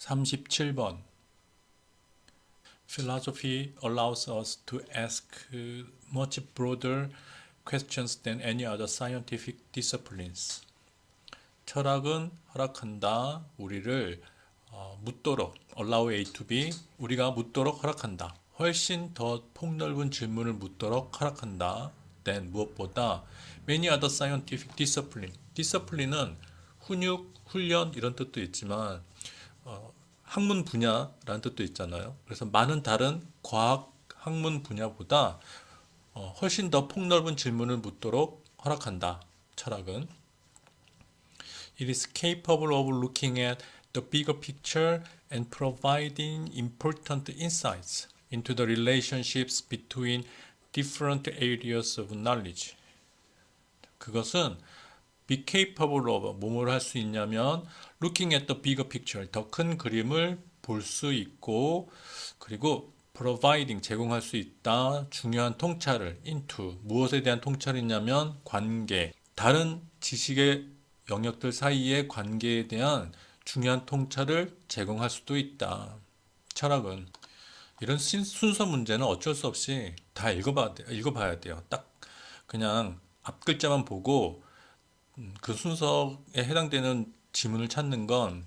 37번. Philosophy allows us to ask much broader questions than any other scientific disciplines. 철학은 허락한다. 우리를 묻도록 allow A to B 우리가 묻도록 허락한다. 훨씬 더 폭넓은 질문을 묻도록 허락한다. than 무엇보다 many other scientific discipline. discipline은 훈육, 훈련 이런 뜻도 있지만 학문 분야라는 뜻도 있잖아요. 그래서 많은 다른 과학 학문 분야보다 훨씬 더 폭넓은 질문을 묻도록 허락한다. 철학은. It is capable of looking at the bigger picture and providing important insights into the relationships between different areas of knowledge. 그것은 be capable of 뭐뭐를 할 수 있냐면 looking at the bigger picture 더 큰 그림을 볼 수 있고 그리고 providing 제공할 수 있다. 중요한 통찰을 into 무엇에 대한 통찰이냐면 관계 다른 지식의 영역들 사이의 관계에 대한 중요한 통찰을 제공할 수도 있다. 철학은 이런 순서 문제는 어쩔 수 없이 다 읽어봐야 돼요. 딱 그냥 앞 글자만 보고 그 순서에 해당되는 지문을 찾는 건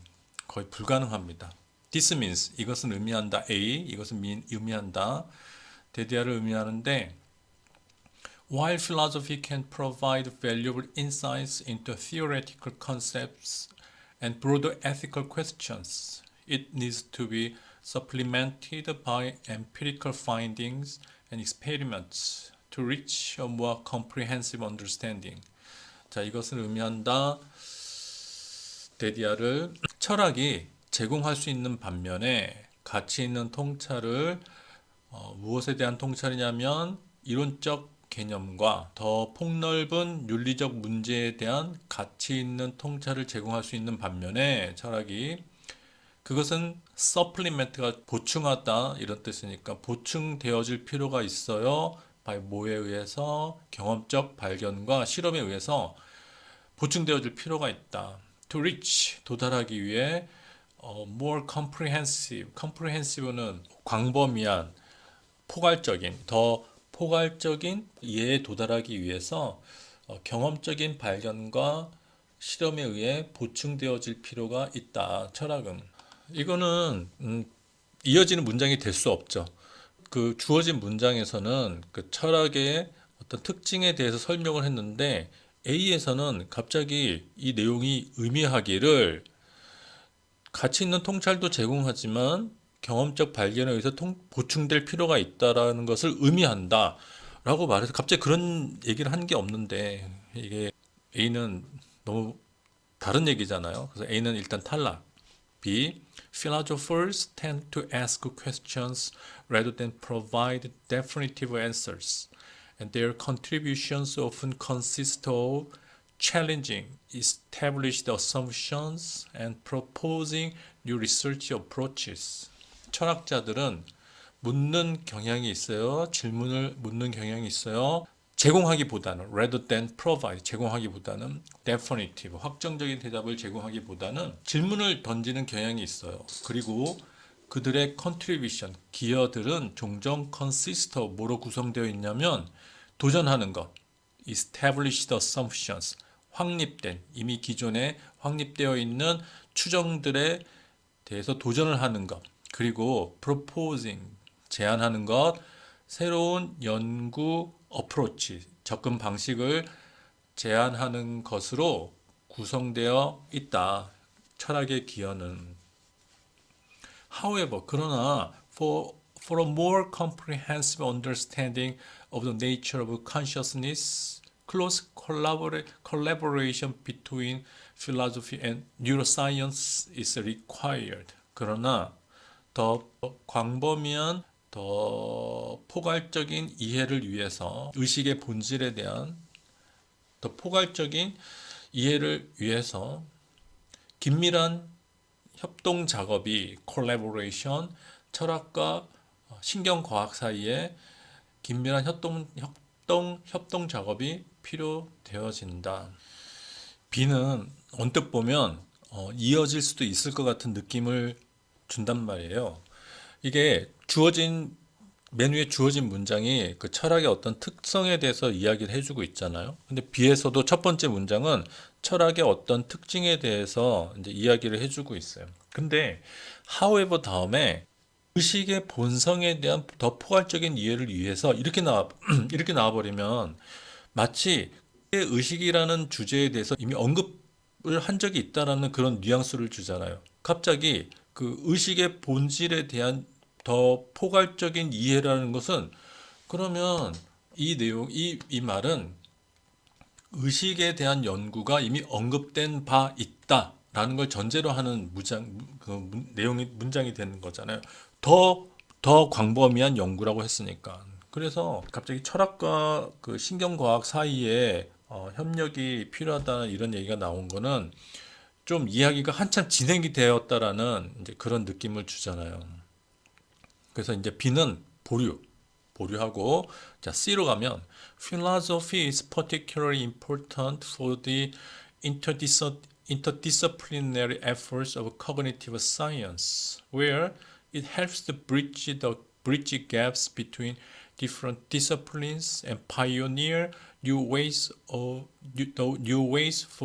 거의 불가능합니다. This means 이것은 의미한다. A 이것은 의미한다. 데디아를 의미하는데 While philosophy can provide valuable insights into theoretical concepts and broader ethical questions, it needs to be supplemented by empirical findings and experiments to reach a more comprehensive understanding. 자, 이것을 의미한다. 데디아를 철학이 제공할 수 있는 반면에 가치 있는 통찰을 무엇에 대한 통찰이냐면 이론적 개념과 더 폭넓은 윤리적 문제에 대한 가치 있는 통찰을 제공할 수 있는 반면에 철학이 그것은 supplement가 보충하다 이런 뜻이니까 보충되어질 필요가 있어요. 뭐에 의해서 경험적 발견과 실험에 의해서 보충되어질 필요가 있다. To reach 도달하기 위해 more comprehensive는 광범위한 포괄적인 더 포괄적인 이해에 도달하기 위해서 경험적인 발견과 실험에 의해 보충되어질 필요가 있다. 철학은 이거는 이어지는 문장이 될 수 없죠. 그 주어진 문장에서는 그 철학의 어떤 특징에 대해서 설명을 했는데 A에서는 갑자기 이 내용이 의미하기를 가치 있는 통찰도 제공하지만 경험적 발견에 의해서 보충될 필요가 있다라는 것을 의미한다 라고 말해서 갑자기 그런 얘기를 한 게 없는데 이게 A는 너무 다른 얘기잖아요. 그래서 A는 일단 탈락. B. Philosophers tend to ask questions rather than provide definitive answers, and their contributions often consist of challenging established assumptions and proposing new research approaches. 철학자들은 묻는 경향이 있어요. 질문을 묻는 경향이 있어요. 제공하기보다는 rather than provide 제공하기보다는 definitive 확정적인 대답을 제공하기보다는 질문을 던지는 경향이 있어요. 그리고 그들의 contribution 기여들은 종종 consist of 뭐로 구성되어 있냐면 도전하는 것 established assumptions 확립된 이미 기존에 확립되어 있는 추정들에 대해서 도전을 하는 것 그리고 proposing 제안하는 것 새로운 연구 어프로치 접근 방식을 제안하는 것으로 구성되어 있다. 철학의 기여는 However, 그러나 for a more comprehensive understanding of the nature of consciousness, close collaboration between philosophy and neuroscience is required. 그러나 더 광범위한 더 포괄적인 이해를 위해서 의식의 본질에 대한 더 포괄적인 이해를 위해서 긴밀한 협동 작업이 collaboration 철학과 신경과학 사이에 긴밀한 협동 작업이 필요되어진다. B는 언뜻 보면 이어질 수도 있을 것 같은 느낌을 준단 말이에요. 이게 주어진 맨 위에 주어진 문장이 그 철학의 어떤 특성에 대해서 이야기를 해주고 있잖아요. 근데 B에서도 첫 번째 문장은 철학의 어떤 특징에 대해서 이제 이야기를 해주고 있어요. 근데 however 다음에 의식의 본성에 대한 더 포괄적인 이해를 위해서 이렇게 나와버리면 마치 의식이라는 주제에 대해서 이미 언급을 한 적이 있다라는 그런 뉘앙스를 주잖아요. 갑자기 그 의식의 본질에 대한 더 포괄적인 이해라는 것은 그러면 이 말은 의식에 대한 연구가 이미 언급된 바 있다라는 걸 전제로 하는 내용이 문장이 되는 거잖아요. 더 광범위한 연구라고 했으니까. 그래서 갑자기 철학과 그 신경과학 사이에 협력이 필요하다는 이런 얘기가 나온 거는 좀 이야기가 한참 진행이 되었다라는 이제 그런 느낌을 주잖아요. 그래서 이제 B는 보류하고 자 C로 가면 philosophy is particularly important for the interdisciplinary efforts of cognitive science, where it helps to bridge gaps between different disciplines and pioneer new ways for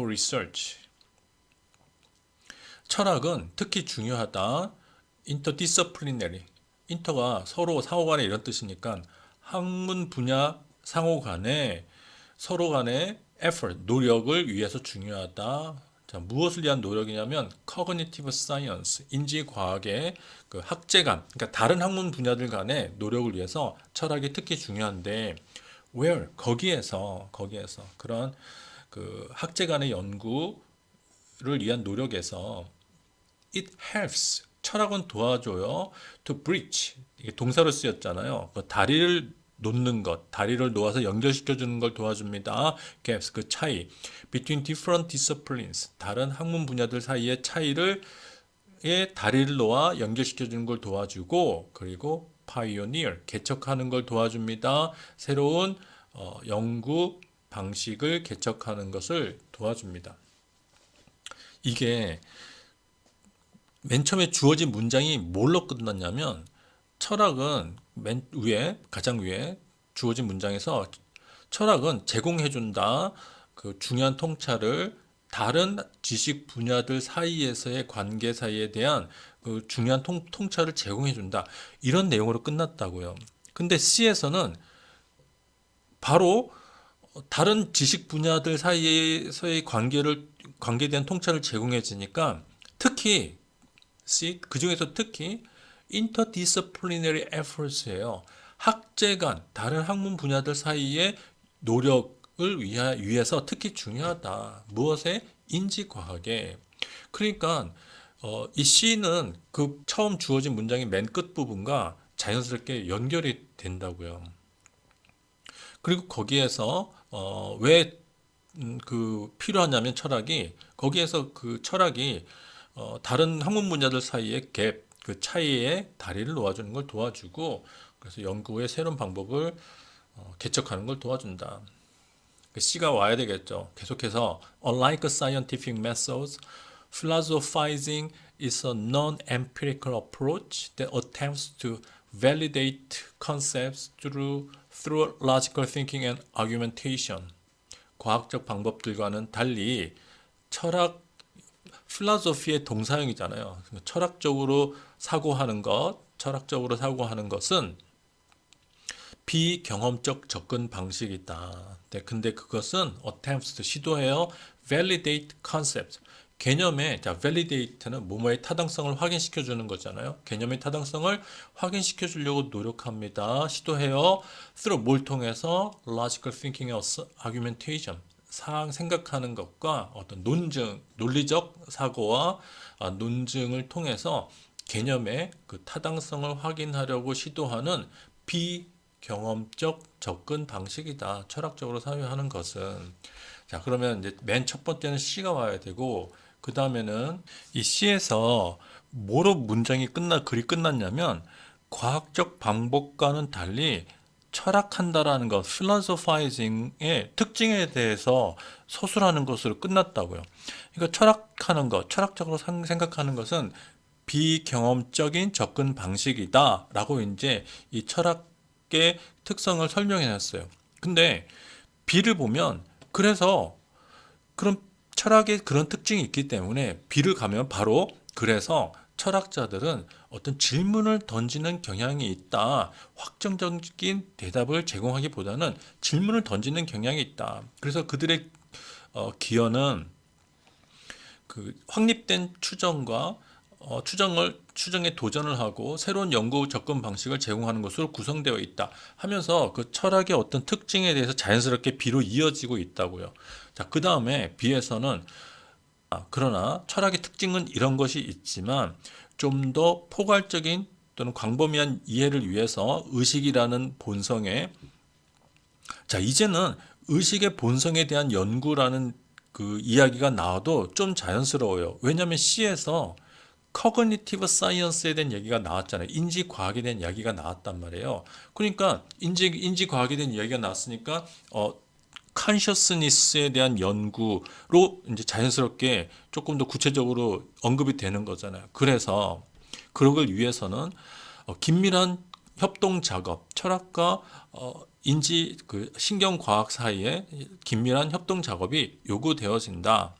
research. 철학은 특히 중요하다. interdisciplinary. 인터가 서로 상호 간에 이런 뜻이니까 학문 분야 상호 간에 서로 간의 effort, 노력을 위해서 중요하다. 자, 무엇을 위한 노력이냐면 cognitive science, 인지과학의 그 학제간, 그러니까 다른 학문 분야들 간의 노력을 위해서 철학이 특히 중요한데 where 거기에서 그런 그 학제간의 연구를 위한 노력에서 it helps 철학은 도와줘요. to bridge 이게 동사로 쓰였잖아요. 그 다리를 놓는 것, 다리를 놓아서 연결시켜 주는 걸 도와줍니다. gaps 그 차이 between different disciplines 다른 학문 분야들 사이의 차이를 다리를 놓아 연결시켜 주는 걸 도와주고 그리고 pioneer 개척하는 걸 도와줍니다. 새로운 연구 방식을 개척하는 것을 도와줍니다. 이게 맨 처음에 주어진 문장이 뭘로 끝났냐면 철학은 가장 위에 주어진 문장에서 철학은 제공해준다. 그 중요한 통찰을 다른 지식 분야들 사이에서의 관계 사이에 대한 그 중요한 통찰을 제공해준다. 이런 내용으로 끝났다고요. 근데 C에서는 바로 다른 지식 분야들 사이에서의 관계에 대한 통찰을 제공해 주니까 특히 그 중에서 특히 interdisciplinary efforts예요. 학제 간 다른 학문 분야들 사이의 노력을 위해서 특히 중요하다. 무엇에? 인지과학에. 그러니까 이 C는 그 처음 주어진 문장의 맨 끝 부분과 자연스럽게 연결이 된다고요. 그리고 거기에서 왜 그 필요하냐면 철학이 거기에서 그 철학이 다른 학문 분야들 사이의 갭, 그 차이에 다리를 놓아주는 걸 도와주고 그래서 연구의 새로운 방법을 개척하는 걸 도와준다. 그 C가 와야 되겠죠. 계속해서 unlike scientific methods, philosophizing is a non-empirical approach that attempts to validate concepts through logical thinking and argumentation. 과학적 방법들과는 달리 철학 필라소피의 동사형이잖아요. 철학적으로 사고하는 것은 비경험적 접근 방식이다. 네, 근데 그것은 attempts 시도해요. validate concept 개념의 validate는 뭐뭐의 타당성을 확인시켜 주는 거잖아요. 개념의 타당성을 확인시켜 주려고 노력합니다. 시도해요. through 뭘 통해서 logical thinking and argumentation 생각하는 것과 어떤 논리적 사고와 논증을 통해서 개념의 그 타당성을 확인하려고 시도하는 비경험적 접근 방식이다. 철학적으로 사유하는 것은. 자, 그러면 이제 맨 첫 번째는 C가 와야 되고, 그 다음에는 이 C에서 뭐로 글이 끝났냐면, 과학적 방법과는 달리 철학한다라는 것, philosophizing의 특징에 대해서 서술하는 것으로 끝났다고요. 그러니까 철학적으로 생각하는 것은 비경험적인 접근 방식이다라고 이제 이 철학의 특성을 설명해 놨어요. 근데 B를 보면 그래서 그런 철학의 그런 특징이 있기 때문에 B를 가면 바로 그래서 철학자들은 어떤 질문을 던지는 경향이 있다. 확정적인 대답을 제공하기보다는 질문을 던지는 경향이 있다. 그래서 그들의 기여는 그 확립된 추정과 추정에 도전을 하고 새로운 연구 접근 방식을 제공하는 것으로 구성되어 있다 하면서 그 철학의 어떤 특징에 대해서 자연스럽게 B로 이어지고 있다고요. 자, 그 다음에 B에서는 그러나 철학의 특징은 이런 것이 있지만 좀 더 포괄적인 또는 광범위한 이해를 위해서 의식이라는 본성에 자, 이제는 의식의 본성에 대한 연구라는 그 이야기가 나와도 좀 자연스러워요. 왜냐하면 C에서 커그니티브 사이언스에 대한 얘기가 나왔잖아요. 인지 과학에 대한 이야기가 나왔단 말이에요. 그러니까 인지 과학에 대한 이야기가 나왔으니까 컨셔스니스에 대한 연구로 이제 자연스럽게 조금 더 구체적으로 언급이 되는 거잖아요. 그래서 그걸 위해서는 긴밀한 협동 작업, 철학과 인지 그 신경과학 사이에 긴밀한 협동 작업이 요구되어진다.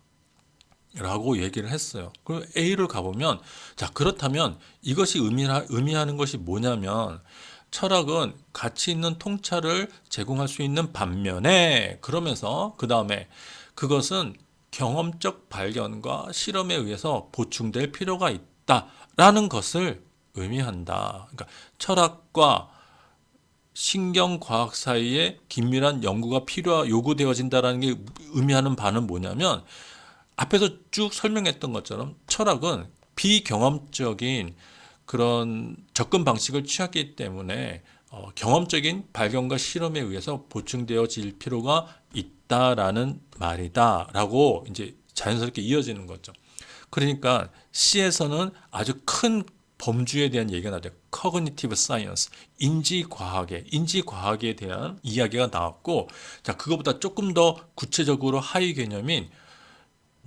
라고 얘기를 했어요. 그리고 A를 가보면, 자, 그렇다면 이것이 의미하는 것이 뭐냐면, 철학은 가치 있는 통찰을 제공할 수 있는 반면에, 그러면서, 그 다음에 그것은 경험적 발견과 실험에 의해서 보충될 필요가 있다라는 것을 의미한다. 그러니까 철학과 신경과학 사이에 긴밀한 연구가 요구되어진다라는 게 의미하는 바는 뭐냐면, 앞에서 쭉 설명했던 것처럼 철학은 비경험적인 그런 접근 방식을 취하기 때문에 경험적인 발견과 실험에 의해서 보충되어질 필요가 있다라는 말이다라고 이제 자연스럽게 이어지는 거죠. 그러니까 C에서는 아주 큰 범주에 대한 얘기가 나죠. Cognitive Science, 인지과학에 대한 이야기가 나왔고, 자, 그거보다 조금 더 구체적으로 하위 개념인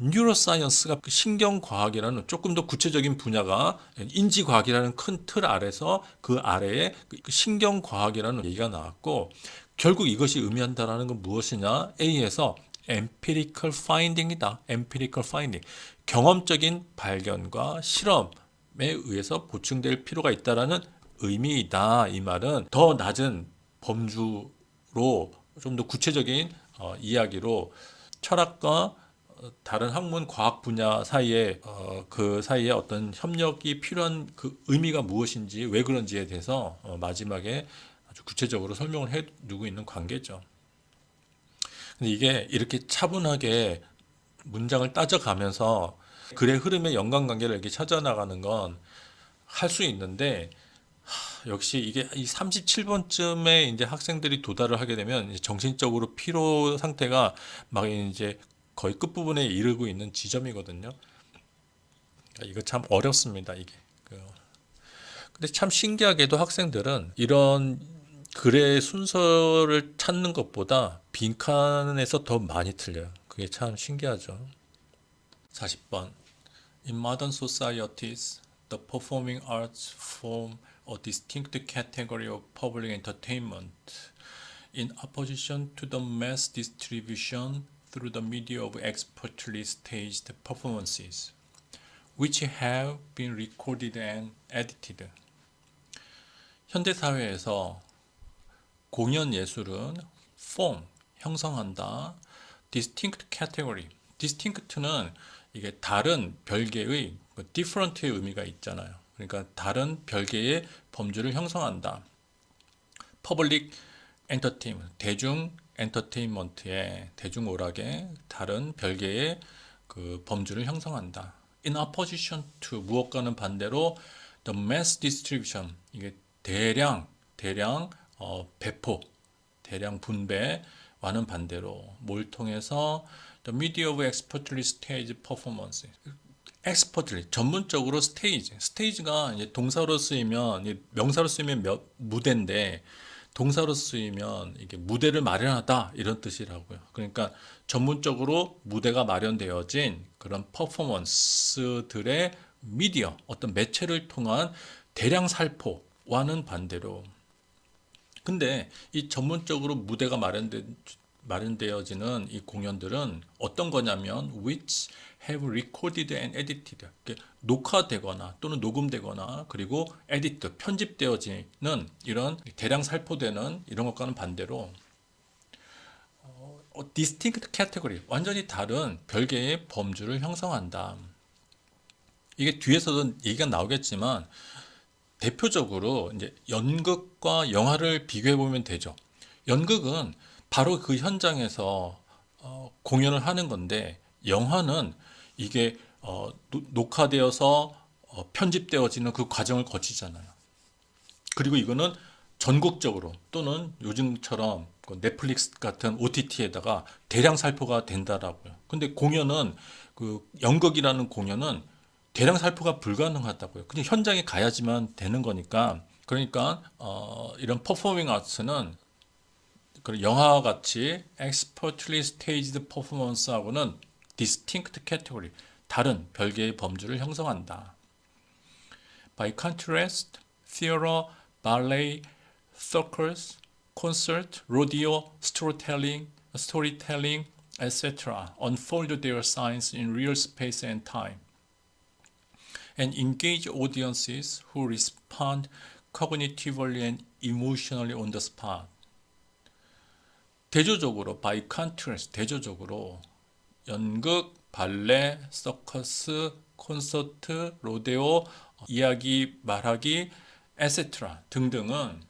뉴로사이언스가 신경과학이라는 조금 더 구체적인 분야가 인지과학이라는 큰 틀 아래서 그 아래에 신경과학이라는 얘기가 나왔고 결국 이것이 의미한다라는 건 무엇이냐? A에서 empirical finding이다. empirical finding. 경험적인 발견과 실험에 의해서 보충될 필요가 있다라는 의미이다. 이 말은 더 낮은 범주로 좀 더 구체적인 이야기로 철학과 다른 학문 과학 분야 사이에 그 사이에 어떤 협력이 필요한 그 의미가 무엇인지 왜 그런지에 대해서 마지막에 아주 구체적으로 설명을 해두고 있는 관계죠. 근데 이게 이렇게 차분하게 문장을 따져가면서 글의 흐름의 연관관계를 이렇게 찾아나가는 건 할 수 있는데 역시 이게 이 37번쯤에 이제 학생들이 도달을 하게 되면 이제 정신적으로 피로 상태가 막 이제 거의 끝부분에 이르고 있는 지점이거든요. 그러니까 이거 참 어렵습니다, 이게. 근데 참 신기하게도 학생들은 이런 글의 순서를 찾는 것보다 빈칸에서 더 많이 틀려요. 그게 참 신기하죠. 40번. In modern societies, the performing arts form a distinct category of public entertainment in opposition to the mass distribution through the media of expertly staged performances, which have been recorded and edited. 현대 사회에서 공연 예술은 form, 형성한다. distinct category. distinct는 이게 다른 별개의 different의 의미가 있잖아요. 그러니까 다른 별개의 범주를 형성한다. public entertainment, 대중 엔터테인먼트의 대중 오락의 다른 별개의 그 범주를 형성한다. In opposition to 무엇과는 반대로 the mass distribution 이게 대량 배포, 대량 분배와는 반대로 뭘 통해서 the media of expertly staged performance expertly 전문적으로 스테이지가 이제 동사로 쓰이면 명사로 쓰이면 무대인데 동사로 쓰이면 이게 무대를 마련하다 이런 뜻이라고요. 그러니까 전문적으로 무대가 마련되어진 그런 퍼포먼스들에 미디어, 어떤 매체를 통한 대량 살포와는 반대로. 근데 이 전문적으로 무대가 마련되어지는 이 공연들은 어떤 거냐면 which have recorded and edited, 녹화되거나 또는 녹음되거나 그리고 edit, 편집되어지는 이런 대량 살포되는 이런 것과는 반대로 distinct category, 완전히 다른 별개의 범주를 형성한다. 이게 뒤에서도 얘기가 나오겠지만 대표적으로 이제 연극과 영화를 비교해 보면 되죠. 연극은 바로 그 현장에서 공연을 하는 건데 영화는 이게 녹화되어서 편집되어지는 그 과정을 거치잖아요. 그리고 이거는 전국적으로 또는 요즘처럼 그 넷플릭스 같은 OTT에다가 대량 살포가 된다라고요. 근데 공연은 그 연극이라는 공연은 대량 살포가 불가능하다고요. 그냥 현장에 가야지만 되는 거니까. 그러니까 이런 퍼포밍 아트는 그 영화와 같이 expertly staged performance하고는 distinct category, 다른 별개의 범주를 형성한다. By contrast, theater, ballet, circus, concert, rodeo, storytelling, etc. unfold their signs in real space and time, and engage audiences who respond cognitively and emotionally on the spot. 대조적으로, by contrast, 대조적으로 연극, 발레, 서커스, 콘서트, 로데오, 이야기, 말하기, etc. 등등은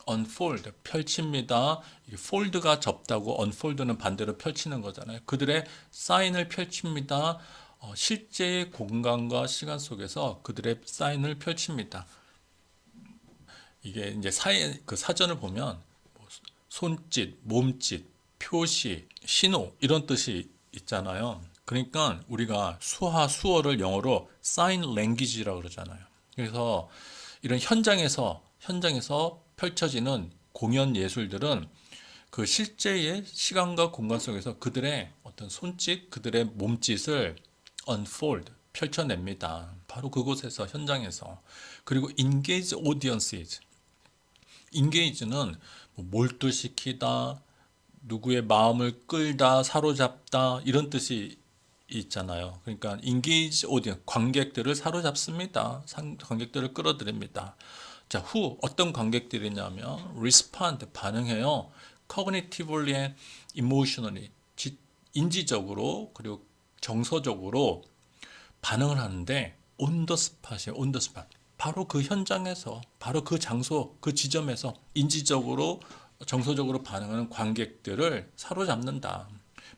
unfold, 펼칩니다. fold가 접다고 unfold는 반대로 펼치는 거잖아요. 그들의 사인을 펼칩니다. 실제의 공간과 시간 속에서 그들의 사인을 펼칩니다. 이게 이제 그 사전을 보면 손짓, 몸짓, 표시, 신호 이런 뜻이 있잖아요. 그러니까 우리가 수어를 영어로 sign language라고 그러잖아요. 그래서 이런 현장에서 펼쳐지는 공연 예술들은 그 실제의 시간과 공간 속에서 그들의 어떤 손짓, 그들의 몸짓을 unfold, 펼쳐냅니다. 바로 그곳에서, 현장에서. 그리고 engage audiences. engage는 몰두시키다, 누구의 마음을 끌다, 사로잡다 이런 뜻이 있잖아요. 그러니까 engage audience, 관객들을 사로잡습니다. 관객들을 끌어들입니다. 자, 어떤 관객들이냐면 respond, 반응해요. cognitively and emotionally, 인지적으로 그리고 정서적으로 반응을 하는데 on the spot이에요. on the spot. 바로 그 현장에서, 바로 그 장소, 그 지점에서 인지적으로, 정서적으로 반응하는 관객들을 사로잡는다.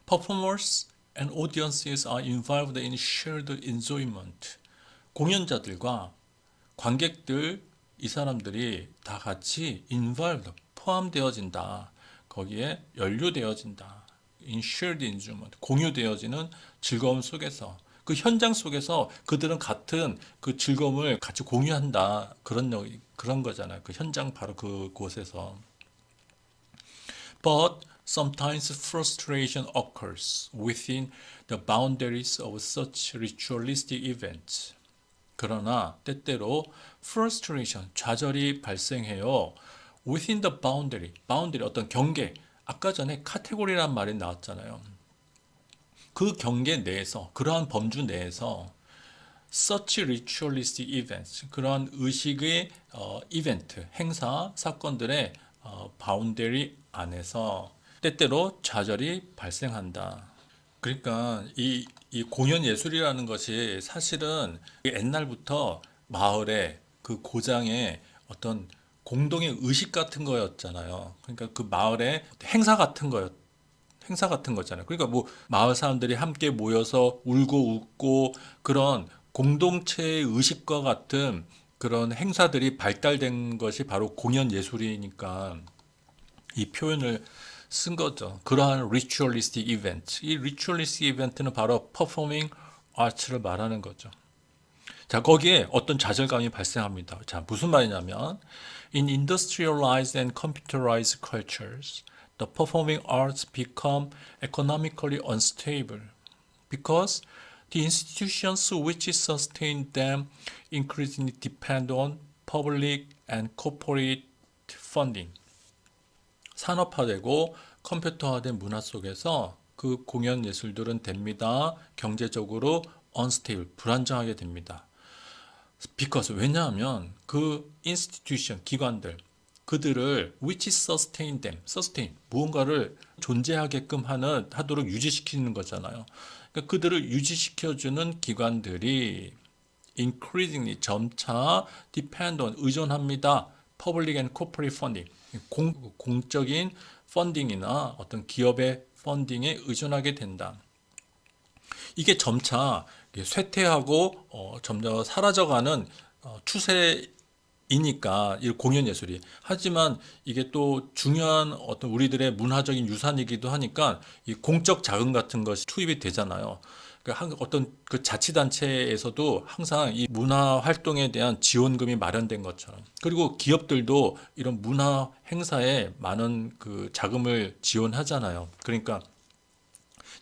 Performers and audiences are involved in shared enjoyment. 공연자들과 관객들, 이 사람들이 다 같이 involved, 포함되어진다. 거기에 연루되어진다. in shared enjoyment, 공유되어지는 즐거움 속에서, 그 현장 속에서 그들은 같은 그 즐거움을 같이 공유한다. 그런 거잖아요. 그 현장 바로 그곳에서. But sometimes frustration occurs within the boundaries of such ritualistic events. 그러나 때때로 frustration, 좌절이 발생해요. within the boundary, 어떤 경계. 아까 전에 카테고리란 말이 나왔잖아요. 그 경계 내에서, 그러한 범주 내에서 such ritualistic events, 그러한 의식의 이벤트, 행사, 사건들의 바운더리 안에서 때때로 좌절이 발생한다. 그러니까 이 공연 예술이라는 것이 사실은 옛날부터 마을에 그 고장에 어떤 공동의 의식 같은 거였잖아요. 그러니까 그 마을의 행사 같은 거잖아요. 그러니까 뭐 마을 사람들이 함께 모여서 울고 웃고 그런 공동체의 의식과 같은 그런 행사들이 발달된 것이 바로 공연 예술이니까 이 표현을 쓴 거죠. 그러한 ritualistic event. 이 ritualistic event는 바로 performing arts를 말하는 거죠. 자, 거기에 어떤 좌절감이 발생합니다. 자, 무슨 말이냐면 in industrialized and computerized cultures, the performing arts become economically unstable because The institutions which sustain them increasingly depend on public and corporate funding. 산업화되고 컴퓨터화된 문화 속에서 그 공연 예술들은 됩니다. 경제적으로 unstable, 불안정하게 됩니다. Because 왜냐하면 그 institution, 기관들, 그들을 which sustain them, sustain, 무언가를 존재하게끔 하도록 유지시키는 거잖아요. 그러니까 그들을 유지시켜주는 기관들이 increasingly 점차 depend on 의존합니다. public and corporate funding 공적인 펀딩이나 어떤 기업의 펀딩에 의존하게 된다. 이게 점차 쇠퇴하고 점점 사라져가는 추세이니까 이 공연 예술이. 하지만 이게 또 중요한 어떤 우리들의 문화적인 유산이기도 하니까 이 공적 자금 같은 것이 투입이 되잖아요. 그러니까 어떤 그 자치단체에서도 항상 이 문화 활동에 대한 지원금이 마련된 것처럼, 그리고 기업들도 이런 문화 행사에 많은 그 자금을 지원하잖아요. 그러니까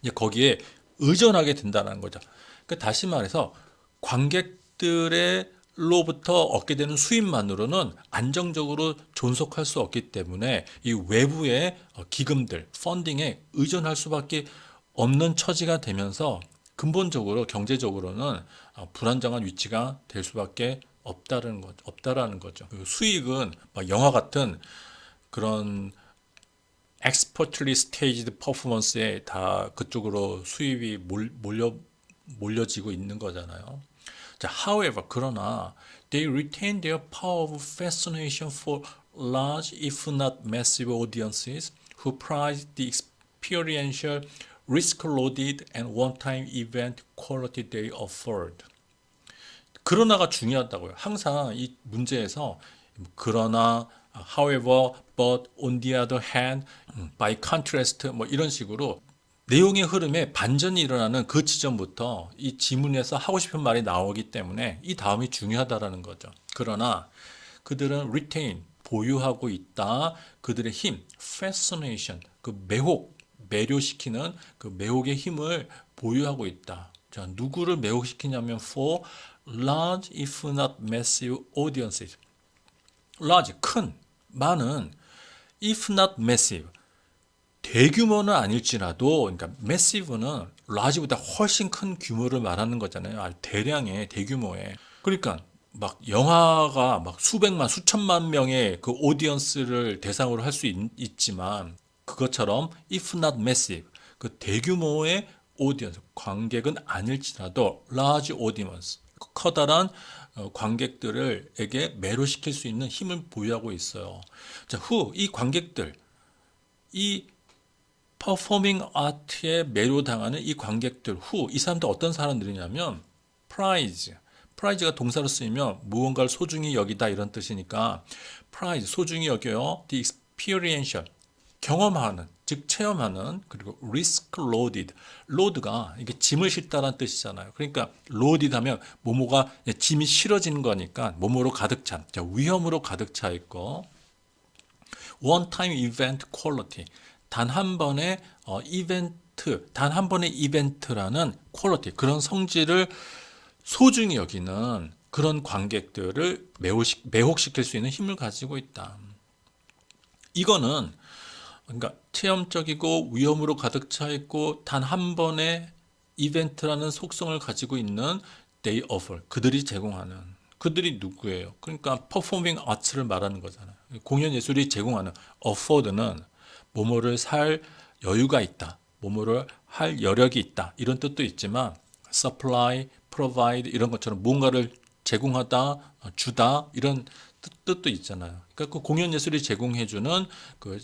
이제 거기에 의존하게 된다는 거죠. 그러니까 다시 말해서 관객들로부터 얻게 되는 수입만으로는 안정적으로 존속할 수 없기 때문에 이 외부의 기금들, 펀딩에 의존할 수밖에 없는 처지가 되면서 근본적으로 경제적으로는 불안정한 위치가 될 수밖에 없다라는 거죠. 그 수익은 막 영화 같은 그런 expertly staged 퍼포먼스에 다 그쪽으로 수입이 몰려지고 있는 거잖아요. 자, however, 그러나 they retain their power of fascination for large, if not massive audiences who prize the experiential, risk-loaded and one-time event quality they afford. 그러나가 중요하다고요. 항상 이 문제에서 그러나, however, but, on the other hand, by contrast, 뭐 이런 식으로 내용의 흐름에 반전이 일어나는 그 지점부터 이 지문에서 하고 싶은 말이 나오기 때문에 이 다음이 중요하다라는 거죠. 그러나 그들은 retain, 보유하고 있다. 그들의 힘, fascination, 그 매료시키는 그 매혹의 힘을 보유하고 있다. 자, 누구를 매혹시키냐면 for large, if not massive audiences. large, 큰, 많은, if not massive, 대규모는 아닐지라도, 그러니까 massive는 large보다 훨씬 큰 규모를 말하는 거잖아요. 대량의 대규모의. 그러니까 막 영화가 막 수백만, 수천만 명의 그 오디언스를 대상으로 할 수 있지만 그것처럼 if not massive, 그 대규모의 오디언스, 관객은 아닐지라도 large audience, 커다란 관객들에게 매료시킬 수 있는 힘을 보유하고 있어요. 자, 이 관객들, 이 퍼포밍 아트에 매료당하는 이 관객들, 이 사람들 어떤 사람들이냐면 프라이즈가 동사로 쓰이면 무언가를 소중히 여기다 이런 뜻이니까 프라이즈, 소중히 여겨요. The experiential, 경험하는, 즉 체험하는, 그리고 risk loaded, load가 이게 짐을 싣다라는 뜻이잖아요. 그러니까 loaded 하면 뭐뭐가 짐이 실어지는 거니까 뭐뭐로 가득 찬, 위험으로 가득 차 있고, one time event quality, 단 한 번의 이벤트, 단 한 번의 이벤트라는 퀄리티, 그런 성질을 소중히 여기는 그런 관객들을 매혹시킬 수 있는 힘을 가지고 있다. 이거는 그러니까 체험적이고 위험으로 가득 차 있고 단 한 번의 이벤트라는 속성을 가지고 있는 they offer, 그들이 제공하는, 그들이 누구예요? 그러니까 퍼포밍 아트를 말하는 거잖아요. 공연 예술이 제공하는, afford는 뭐뭐를 살 여유가 있다, 뭐뭐를 할 여력이 있다, 이런 뜻도 있지만 supply, provide 이런 것처럼 뭔가를 제공하다, 주다 이런 뜻도 있잖아요. 그러니까 그 공연 예술이 제공해주는 그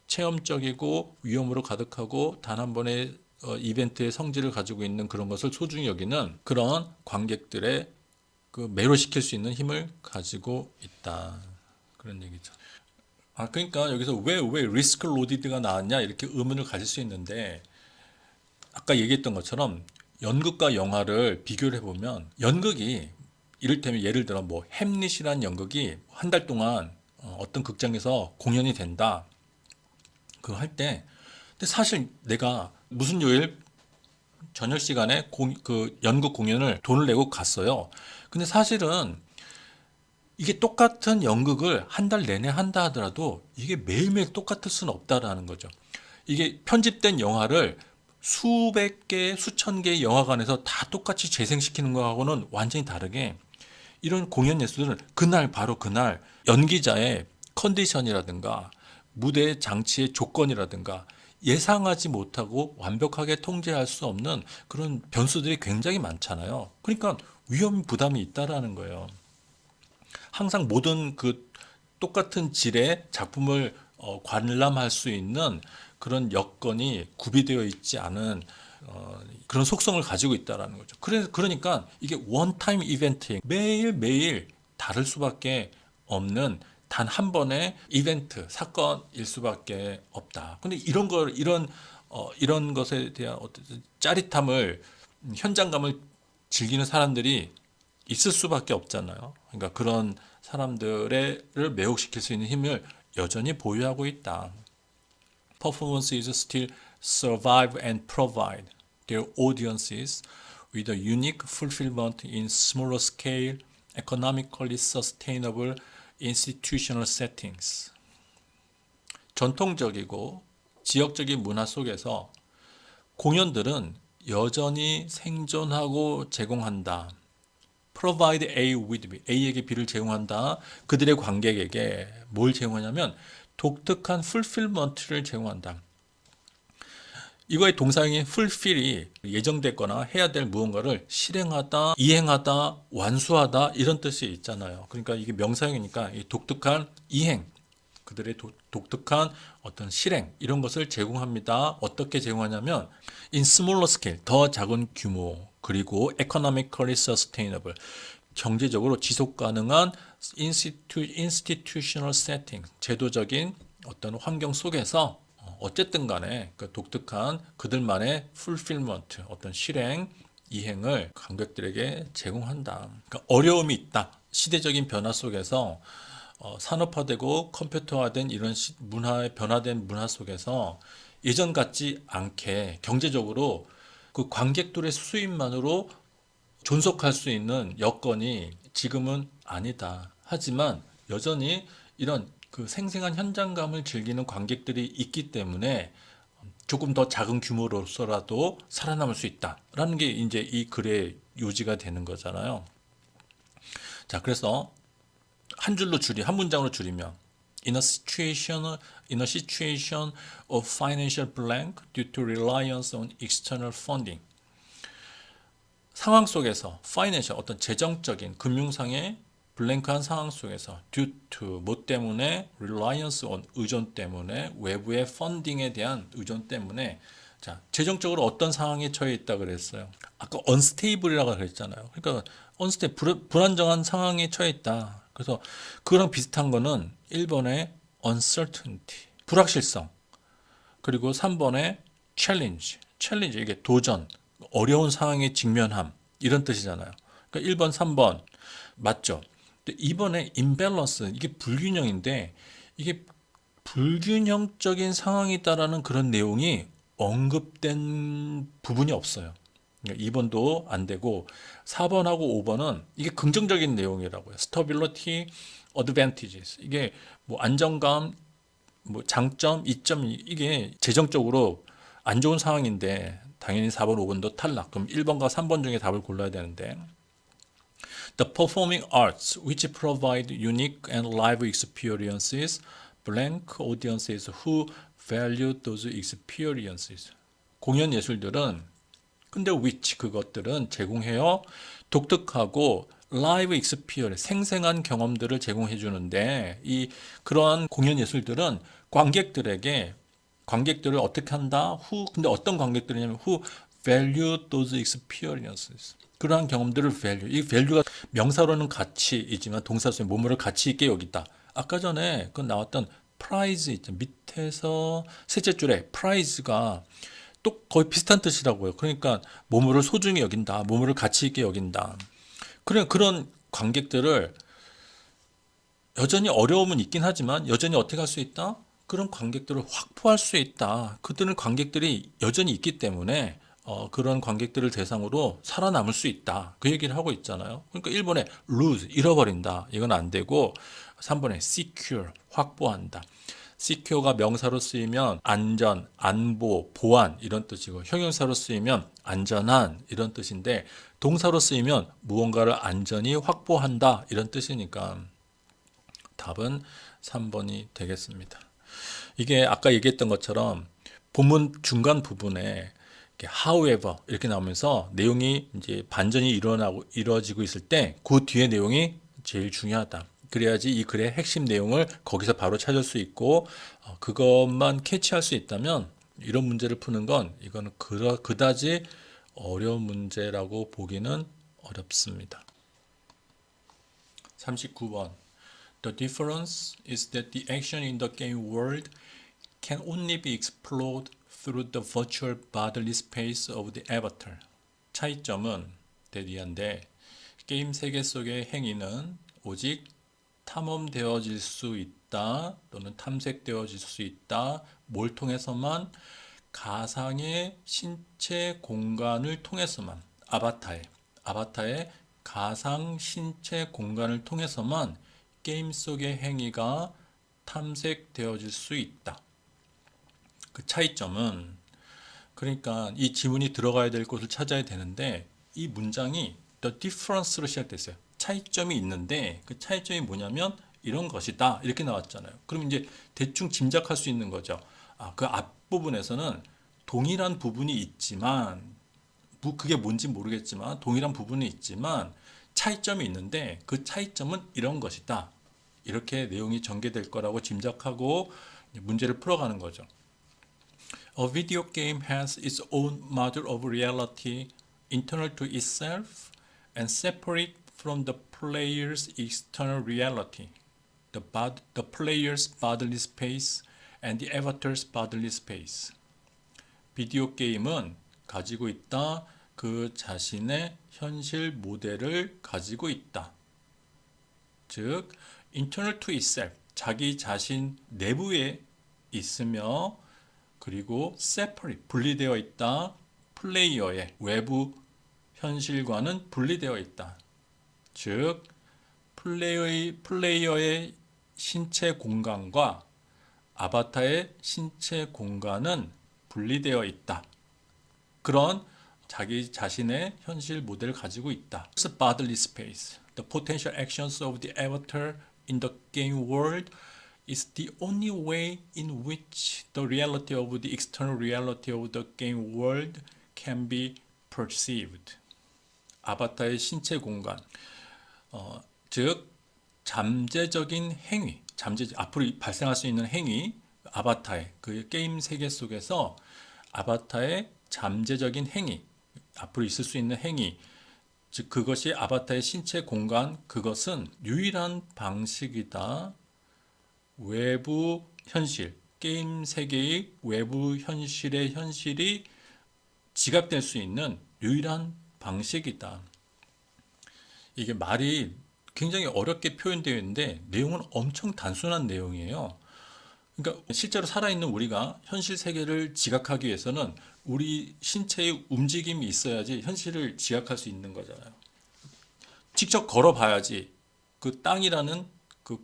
체험적이고 위험으로 가득하고 단 한 번의 이벤트의 성질을 가지고 있는 그런 것을 소중히 여기는 그런 관객들의 그 매료시킬 수 있는 힘을 가지고 있다. 그런 얘기죠. 그러니까 여기서 왜 리스크 로디드가 나왔냐 이렇게 의문을 가질 수 있는데, 아까 얘기했던 것처럼 연극과 영화를 비교를 해보면 연극이 이를테면 예를 들어 뭐 햄릿이라는 연극이 한 달 동안 어떤 극장에서 공연이 된다. 그거 할 때 근데 사실 내가 무슨 요일 저녁 시간에 그 연극 공연을 돈을 내고 갔어요. 근데 사실은 이게 똑같은 연극을 한 달 내내 한다 하더라도 이게 매일매일 똑같을 수는 없다라는 거죠. 이게 편집된 영화를 수백 개, 수천 개의 영화관에서 다 똑같이 재생시키는 거하고는 완전히 다르게 이런 공연 예술은 그날 바로 그날 연기자의 컨디션이라든가 무대 장치의 조건이라든가 예상하지 못하고 완벽하게 통제할 수 없는 그런 변수들이 굉장히 많잖아요. 그러니까 위험 부담이 있다라는 거예요. 항상 모든 그 똑같은 질의 작품을 관람할 수 있는 그런 여건이 구비되어 있지 않은 그런 속성을 가지고 있다라는 거죠. 그러니까 이게 원타임 이벤트 매일매일 다를 수밖에 없는 단 한 번의 이벤트 사건일 수밖에 없다. 근데 이런 것에 대한 어떤 짜릿함을 현장감을 즐기는 사람들이 있을 수밖에 없잖아요. 그러니까 그런 사람들을 매혹시킬 수 있는 힘을 여전히 보유하고 있다. Performances still survive and provide their audiences with a unique fulfillment in smaller scale, economically sustainable institutional settings. 전통적이고 지역적인 문화 속에서 공연들은 여전히 생존하고 제공한다. Provide A with B, A에게 B를 제공한다. 그들의 관객에게 뭘 제공하냐면 독특한 fulfillment를 제공한다. 이거의 동사형인 fulfill이 예정됐거나 해야 될 무언가를 실행하다, 이행하다, 완수하다 이런 뜻이 있잖아요. 그러니까 이게 명사형이니까 이 독특한 이행, 그들의 독특한 어떤 실행 이런 것을 제공합니다. 어떻게 제공하냐면 in smaller scale, 더 작은 규모, 그리고 economically sustainable, 경제적으로 지속 가능한 institutional setting, 제도적인 어떤 환경 속에서 어쨌든 간에 그 독특한 그들만의 fulfillment, 어떤 실행, 이행을 관객들에게 제공한다. 그러니까 어려움이 있다. 시대적인 변화 속에서 산업화되고 컴퓨터화된 이런 문화의 변화된 문화 속에서 예전 같지 않게 경제적으로 그 관객들의 수입만으로 존속할 수 있는 여건이 지금은 아니다. 하지만 여전히 이런 그 생생한 현장감을 즐기는 관객들이 있기 때문에 조금 더 작은 규모로서라도 살아남을 수 있다라는 게 이제 이 글의 요지가 되는 거잖아요. 자, 그래서 한 문장으로 줄이면 in a situation of financial blank due to reliance on external funding. 상황 속에서 financial 어떤 재정적인 금융상의 블랭크한 상황 속에서 due to 뭐 때문에 reliance on 의존 때문에 외부의 펀딩에 대한 의존 때문에 자 재정적으로 어떤 상황에 처해 있다 그랬어요. 아까 unstable이라고 그랬잖아요. 그러니까 unstable 불안정한 상황에 처해 있다. 그래서 그거랑 비슷한 거는 1번의 uncertainty 불확실성 그리고 3번의 challenge 이게 도전 어려운 상황에 직면함 이런 뜻이잖아요. 그러니까 1번, 3번 맞죠? 근데 2번에 imbalance 이게 불균형인데 이게 불균형적인 상황이다라는 그런 내용이 언급된 부분이 없어요. 그러니까 2번도 안 되고 4번하고 5번은 이게 긍정적인 내용이라고요. stability, advantages 이게 뭐 안정감, 뭐 장점, 이점 이게 재정적으로 안 좋은 상황인데 당연히 4번, 5번도 탈락. 그럼 1번과 3번 중에 답을 골라야 되는데 The performing arts which provide unique and live experiences blank audiences who value those experiences. 공연 예술들은 근데 which 그것들은 제공해요. 독특하고 라이브 익스피리언스 생생한 경험들을 제공해 주는데 이 그러한 공연 예술들은 관객들을 어떻게 한다? 근데 어떤 관객들이냐면 who value those experiences. 그러한 경험들을 value. 이 value가 명사로는 가치이지만 동사로는 뭐뭐를 가치 있게 여기다. 아까 전에 그 나왔던 prize 있죠. 밑에서 셋째 줄에 prize가 또 거의 비슷한 뜻이라고요. 그러니까 뭐뭐를 소중히 여긴다. 뭐뭐를 가치 있게 여긴다. 그런 관객들을 여전히 어려움은 있긴 하지만 여전히 어떻게 할 수 있다? 그런 관객들을 확보할 수 있다. 그들은 관객들이 여전히 있기 때문에 그런 관객들을 대상으로 살아남을 수 있다. 그 얘기를 하고 있잖아요. 그러니까 1번에 lose, 잃어버린다. 이건 안 되고 3번에 secure, 확보한다. secure가 명사로 쓰이면 안전, 안보, 보안 이런 뜻이고 형용사로 쓰이면 안전한 이런 뜻인데 동사로 쓰이면 무언가를 안전히 확보한다 이런 뜻이니까 답은 3번이 되겠습니다. 이게 아까 얘기했던 것처럼 본문 중간 부분에 however 이렇게 나오면서 내용이 이제 반전이 이루어지고 있을 때 그 뒤에 내용이 제일 중요하다. 그래야지 이 글의 핵심 내용을 거기서 바로 찾을 수 있고 그것만 캐치할 수 있다면 이런 문제를 푸는 건 이거는 그다지 어려운 문제라고 보기는 어렵습니다. 39번 The difference is that the action in the game world can only be explored through the virtual bodily space of the avatar. 차이점은 대리한데 게임 세계 속의 행위는 오직 탐험되어질 수 있다 또는 탐색되어질 수 있다. 뭘 통해서만? 가상의 신체 공간을 통해서만 아바타의 가상 신체 공간을 통해서만 게임 속의 행위가 탐색되어질 수 있다. 그 차이점은 그러니까 이 지문이 들어가야 될 곳을 찾아야 되는데 이 문장이 the difference로 시작됐어요. 차이점이 있는데 그 차이점이 뭐냐면 이런 것이다 이렇게 나왔잖아요. 그럼 이제 대충 짐작할 수 있는 거죠. 그 앞부분에서는 동일한 부분이 있지만 그게 뭔지 모르겠지만 동일한 부분이 있지만 차이점이 있는데 그 차이점은 이런 것이다. 이렇게 내용이 전개될 거라고 짐작하고 문제를 풀어가는 거죠. A video game has its own model of reality internal to itself and separate from the player's external reality, the player's bodily space and the avatar's bodily space. 비디오 게임은 가지고 있다. 그 자신의 현실 모델을 가지고 있다. 즉, internal to itself, 자기 자신 내부에 있으며 그리고 separate, 분리되어 있다. 플레이어의 외부 현실과는 분리되어 있다. 즉, 플레이어의 신체 공간과 아바타의 신체 공간은 분리되어 있다. 그런 자기 자신의 현실 모델을 가지고 있다. Bodily space. The potential actions of the avatar in the game world is the only way in which the reality of the external reality of the game world can be perceived. 아바타의 신체 공간, 즉 잠재적인 행위, 앞으로 발생할 수 있는 행위, 아바타의 그 게임 세계 속에서 아바타의 잠재적인 행위, 앞으로 있을 수 있는 행위, 즉 그것이 아바타의 신체 공간, 그것은 유일한 방식이다. 외부 현실, 게임 세계의 외부 현실의 현실이 지각될 수 있는 유일한 방식이다. 이게 말이 굉장히 어렵게 표현되어 있는데 내용은 엄청 단순한 내용이에요. 그러니까 실제로 살아있는 우리가 현실 세계를 지각하기 위해서는 우리 신체의 움직임이 있어야지 현실을 지각할 수 있는 거잖아요. 직접 걸어봐야지 그 땅이라는 그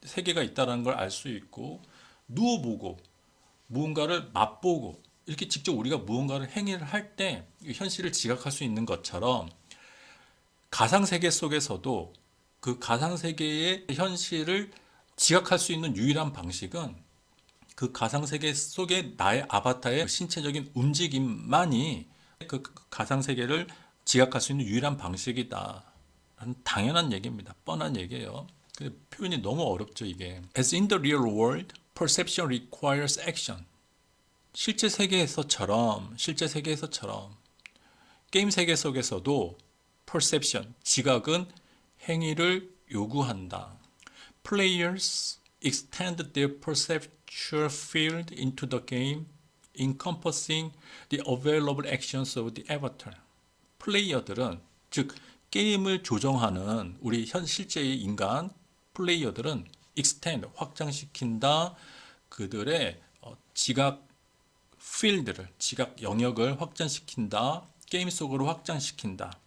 세계가 있다는 걸 알 수 있고 누워보고 무언가를 맛보고 이렇게 직접 우리가 무언가를 행위를 할 때 현실을 지각할 수 있는 것처럼 가상세계 속에서도 그 가상세계의 현실을 지각할 수 있는 유일한 방식은 그 가상세계 속에 나의 아바타의 신체적인 움직임만이 그 가상세계를 지각할 수 있는 유일한 방식이다. 당연한 얘기입니다. 뻔한 얘기예요. 표현이 너무 어렵죠, 이게. As in the real world, perception requires action. 실제 세계에서처럼 게임 세계 속에서도 perception, 지각은 행위를 요구한다. Players extend their perceptual field into the game, encompassing the available actions of the avatar. 플레이어들은, 즉 게임을 조정하는 우리 실제의 인간 플레이어들은 extend, 확장시킨다. 그들의 지각 필드를 지각 영역을 확장시킨다. 게임 속으로 확장시킨다.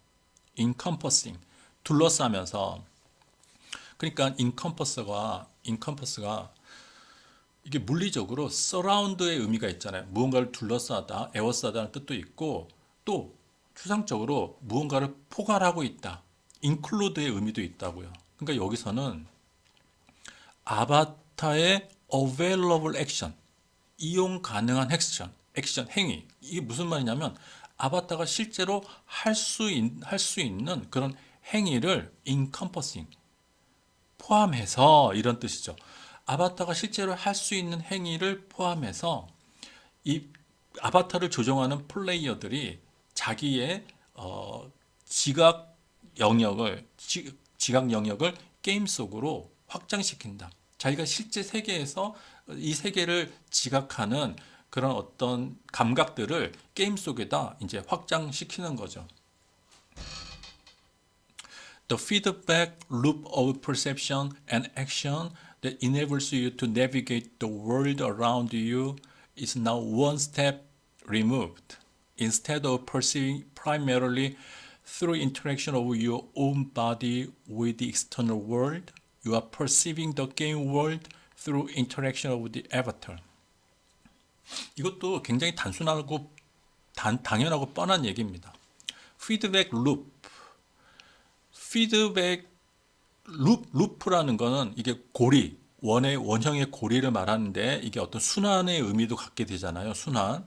encompassing 둘러싸면서. 그러니까 encompass가 이게 물리적으로 surround의 의미가 있잖아요. 무언가를 둘러싸다, 에워싸다는 뜻도 있고 또 추상적으로 무언가를 포괄하고 있다. include의 의미도 있다고요. 그러니까 여기서는 아바타의 available action, 이용 가능한 액션, 행위. 이게 무슨 말이냐면 아바타가 실제로 할 수 있는 그런 행위를 encompassing, 포함해서 이런 뜻이죠. 아바타가 실제로 할 수 있는 행위를 포함해서 이 아바타를 조종하는 플레이어들이 자기의 지각 영역을 게임 속으로 확장시킨다. 자기가 실제 세계에서 이 세계를 지각하는 그런 어떤 감각들을 게임 속에다 이제 확장시키는 거죠. The feedback loop of perception and action that enables you to navigate the world around you is now one step removed. Instead of perceiving primarily through interaction of your own body with the external world, you are perceiving the game world through interaction of the avatar. 이것도 굉장히 단순하고 당연하고 뻔한 얘기입니다. 루프라는 거는 이게 고리, 원형의 고리를 말하는데 이게 어떤 순환의 의미도 갖게 되잖아요. 순환.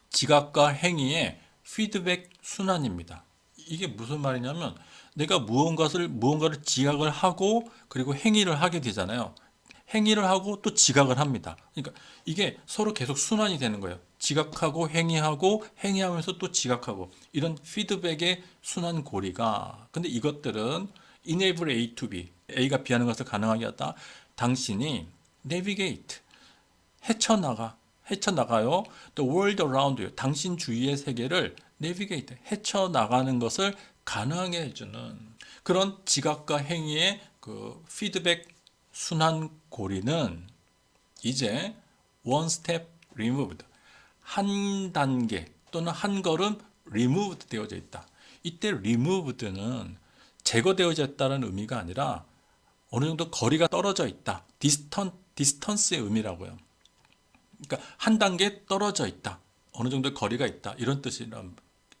지각과 행위의 피드백 순환입니다. 이게 무슨 말이냐면 내가 무언가를 지각을 하고 그리고 행위를 하게 되잖아요. 행위를 하고 또 지각을 합니다. 그러니까 이게 서로 계속 순환이 되는 거예요. 지각하고 행위하면서 또 지각하고 이런 피드백의 순환 고리가. 근데 이것들은 enable A to B, A가 B하는 것을 가능하게 하다. 당신이 navigate, 헤쳐나가요. The world around you, 당신 주위의 세계를 navigate, 헤쳐나가는 것을 가능하게 해주는 그런 지각과 행위의 그 피드백 순환 고리는 이제 one step removed, 한 단계 또는 한 걸음 removed 되어져 있다. 이때 removed는 제거되어졌다는 의미가 아니라 어느 정도 거리가 떨어져 있다. distance의 의미라고요. 그러니까 한 단계 떨어져 있다. 어느 정도 거리가 있다. 이런 뜻이란.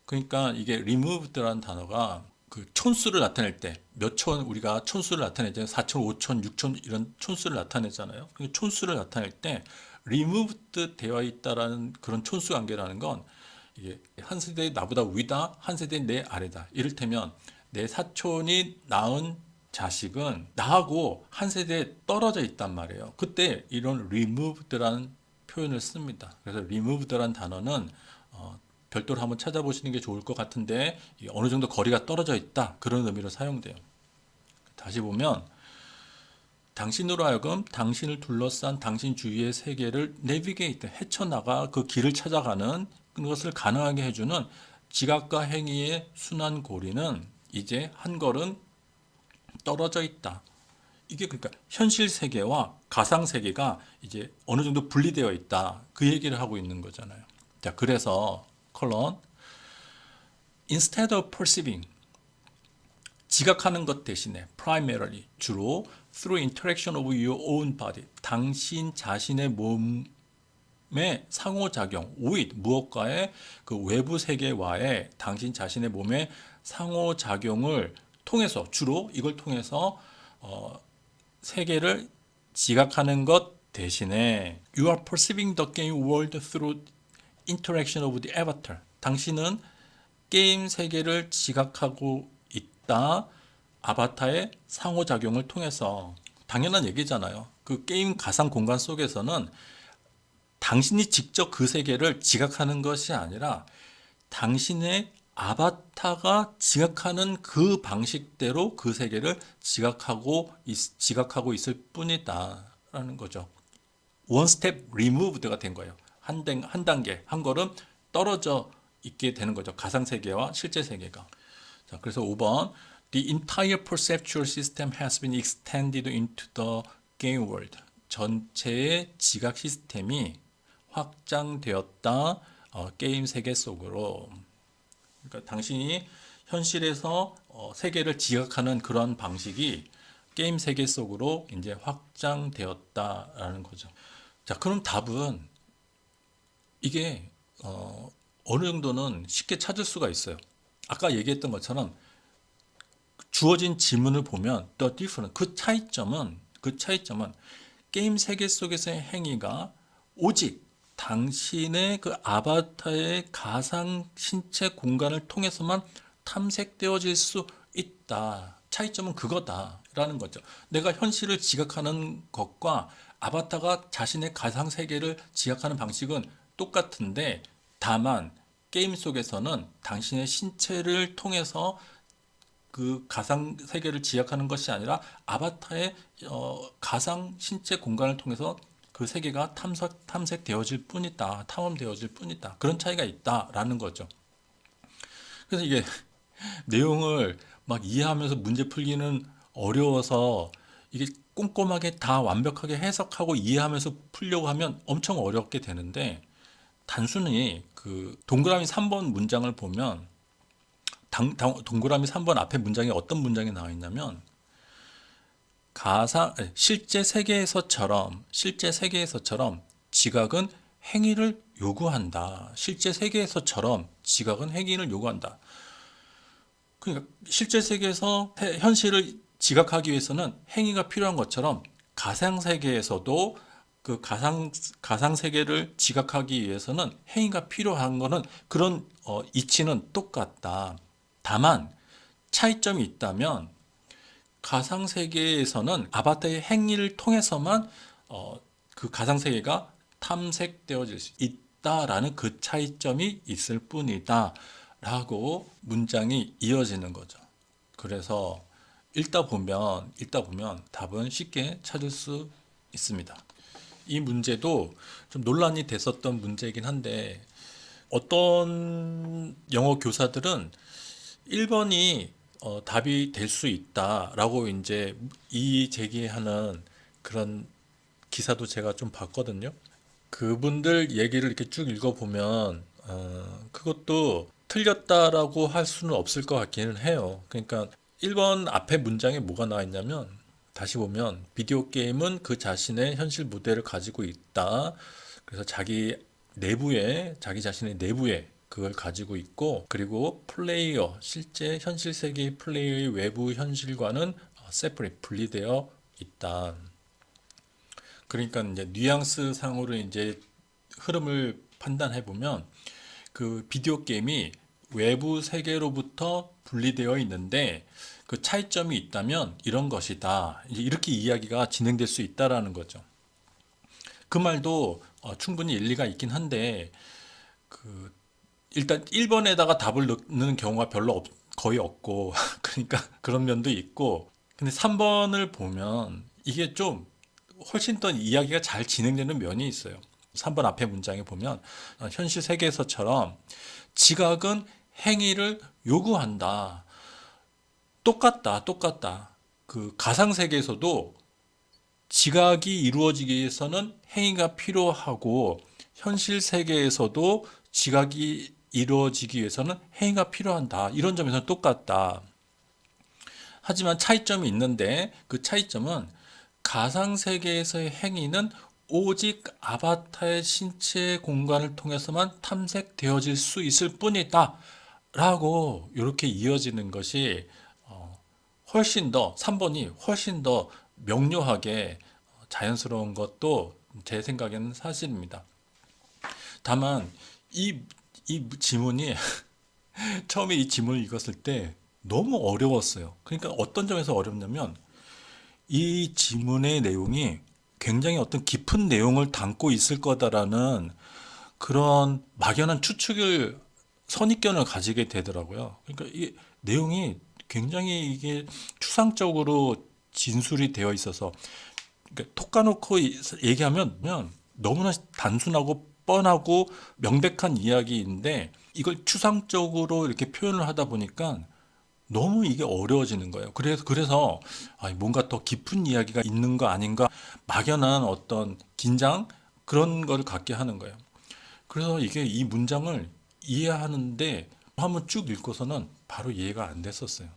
그러니까 이게 removed라는 단어가 그 촌수를 나타낼 때 몇 촌, 우리가 촌수를 나타내잖아요. 4촌, 5촌, 6촌 이런 촌수를 나타내잖아요. 촌수를 나타낼 때 removed 되어 있다라는 그런 촌수 관계라는 건 이게 한 세대 나보다 위다, 한 세대 내 아래다. 이를테면 내 사촌이 낳은 자식은 나하고 한 세대 떨어져 있단 말이에요. 그때 이런 removed라는 표현을 씁니다. 그래서 removed라는 단어는 별도로 한번 찾아보시는 게 좋을 것 같은데 어느 정도 거리가 떨어져 있다. 그런 의미로 사용돼요. 다시 보면 당신으로 하여금 당신을 둘러싼 당신 주위의 세계를 내비게이트, 헤쳐나가 그 길을 찾아가는 것을 가능하게 해주는 지각과 행위의 순환 고리는 이제 한 걸음 떨어져 있다. 이게 그러니까 현실 세계와 가상 세계가 이제 어느 정도 분리되어 있다. 그 얘기를 하고 있는 거잖아요. 자, 그래서 컬런 instead of perceiving, 지각하는 것 대신에 primarily, 주로 through interaction of your own body, 당신 자신의 몸의 상호작용 with, 무엇과의 그 외부 세계와의 당신 자신의 몸의 상호작용을 통해서, 주로 이걸 통해서 세계를 지각하는 것 대신에 you are perceiving the game world through interaction of the avatar. 당신은 게임 세계를 지각하고 있다. 아바타의 상호작용을 통해서. 당연한 얘기잖아요. 그 게임 가상 공간 속에서는 당신이 직접 그 세계를 지각하는 것이 아니라 당신의 아바타가 지각하는 그 방식대로 그 세계를 지각하고 있을 뿐이다 라는 거죠. one step removed가 된 거예요. 한 단계, 한 걸음 떨어져 있게 되는 거죠. 가상 세계와 실제 세계가. 자, 그래서 5번 The entire perceptual system has been extended into the game world. 전체의 지각 시스템이 확장되었다. 게임 세계 속으로. 그러니까 당신이 현실에서 세계를 지각하는 그런 방식이 게임 세계 속으로 이제 확장되었다라는 거죠. 자, 그럼 답은 이게 어느 정도는 쉽게 찾을 수가 있어요. 아까 얘기했던 것처럼 주어진 지문을 보면 the difference 그 차이점은 게임 세계 속에서의 행위가 오직 당신의 그 아바타의 가상 신체 공간을 통해서만 탐색되어질 수 있다. 차이점은 그거다라는 거죠. 내가 현실을 지각하는 것과 아바타가 자신의 가상 세계를 지각하는 방식은 똑같은데 다만 게임 속에서는 당신의 신체를 통해서 그 가상 세계를 지각하는 것이 아니라 아바타의 가상 신체 공간을 통해서 그 세계가 탐색되어질 뿐이다. 탐험되어질 뿐이다. 그런 차이가 있다라는 거죠. 그래서 이게 내용을 막 이해하면서 문제 풀기는 어려워서 이게 꼼꼼하게 다 완벽하게 해석하고 이해하면서 풀려고 하면 엄청 어렵게 되는데 단순히 그 동그라미 3번 문장을 보면 동그라미 3번 앞에 문장에 어떤 문장이 나와 있냐면 실제 세계에서처럼 지각은 행위를 요구한다. 실제 세계에서처럼 지각은 행위를 요구한다. 그러니까 실제 세계에서 현실을 지각하기 위해서는 행위가 필요한 것처럼 가상 세계에서도 그 가상 세계를 지각하기 위해서는 행위가 필요한 거는 그런 이치는 똑같다. 다만 차이점이 있다면 가상 세계에서는 아바타의 행위를 통해서만 그 가상 세계가 탐색되어질 수 있다라는 그 차이점이 있을 뿐이다 라고 문장이 이어지는 거죠. 그래서 읽다 보면 답은 쉽게 찾을 수 있습니다. 이 문제도 좀 논란이 됐었던 문제이긴 한데 어떤 영어 교사들은 1번이 답이 될 수 있다라고 이제 제기하는 그런 기사도 제가 좀 봤거든요. 그분들 얘기를 이렇게 쭉 읽어보면 그것도 틀렸다라고 할 수는 없을 것 같기는 해요. 그러니까 1번 앞에 문장에 뭐가 나와 있냐면 다시 보면 비디오 게임은 그 자신의 현실 모델을 가지고 있다. 그래서 자기 자신의 내부에 그걸 가지고 있고 그리고 실제 현실 세계의 플레이어의 외부 현실과는 separate, 분리되어 있다. 그러니까 이제 뉘앙스 상으로 이제 흐름을 판단해 보면 그 비디오 게임이 외부 세계로부터 분리되어 있는데 그 차이점이 있다면 이런 것이다. 이렇게 이야기가 진행될 수 있다라는 거죠. 그 말도 충분히 일리가 있긴 한데 일단 1번에다가 답을 넣는 경우가 거의 없고 그러니까 그런 면도 있고 근데 3번을 보면 이게 좀 훨씬 더 이야기가 잘 진행되는 면이 있어요. 3번 앞에 문장에 보면 현실 세계에서처럼 지각은 행위를 요구한다. 똑같다. 그 가상 세계에서도 지각이 이루어지기 위해서는 행위가 필요하고 현실 세계에서도 지각이 이루어지기 위해서는 행위가 필요한다. 이런 점에서는 똑같다. 하지만 차이점이 있는데 그 차이점은 가상 세계에서의 행위는 오직 아바타의 신체 공간을 통해서만 탐색되어질 수 있을 뿐이다. 라고 이렇게 이어지는 것이 3번이 훨씬 더 명료하게 자연스러운 것도 제 생각에는 사실입니다. 다만 이 지문이 처음에 이 지문을 읽었을 때 너무 어려웠어요. 그러니까 어떤 점에서 어렵냐면 이 지문의 내용이 굉장히 어떤 깊은 내용을 담고 있을 거다라는 그런 막연한 선입견을 가지게 되더라고요. 그러니까 이 내용이 굉장히 이게 추상적으로 진술이 되어 있어서 그러니까 톡 까놓고 얘기하면 너무나 단순하고 뻔하고 명백한 이야기인데 이걸 추상적으로 이렇게 표현을 하다 보니까 너무 이게 어려워지는 거예요. 그래서 뭔가 더 깊은 이야기가 있는 거 아닌가 막연한 어떤 긴장 그런 걸 갖게 하는 거예요. 그래서 이게 이 문장을 이해하는데 한번 쭉 읽고서는 바로 이해가 안 됐었어요.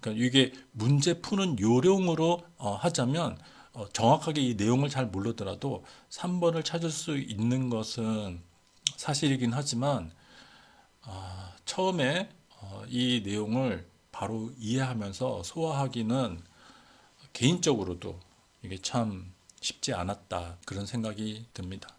그러니까 이게 문제 푸는 요령으로 하자면 정확하게 이 내용을 잘 모르더라도 3번을 찾을 수 있는 것은 사실이긴 하지만 처음에 이 내용을 바로 이해하면서 소화하기는 개인적으로도 이게 참 쉽지 않았다 그런 생각이 듭니다.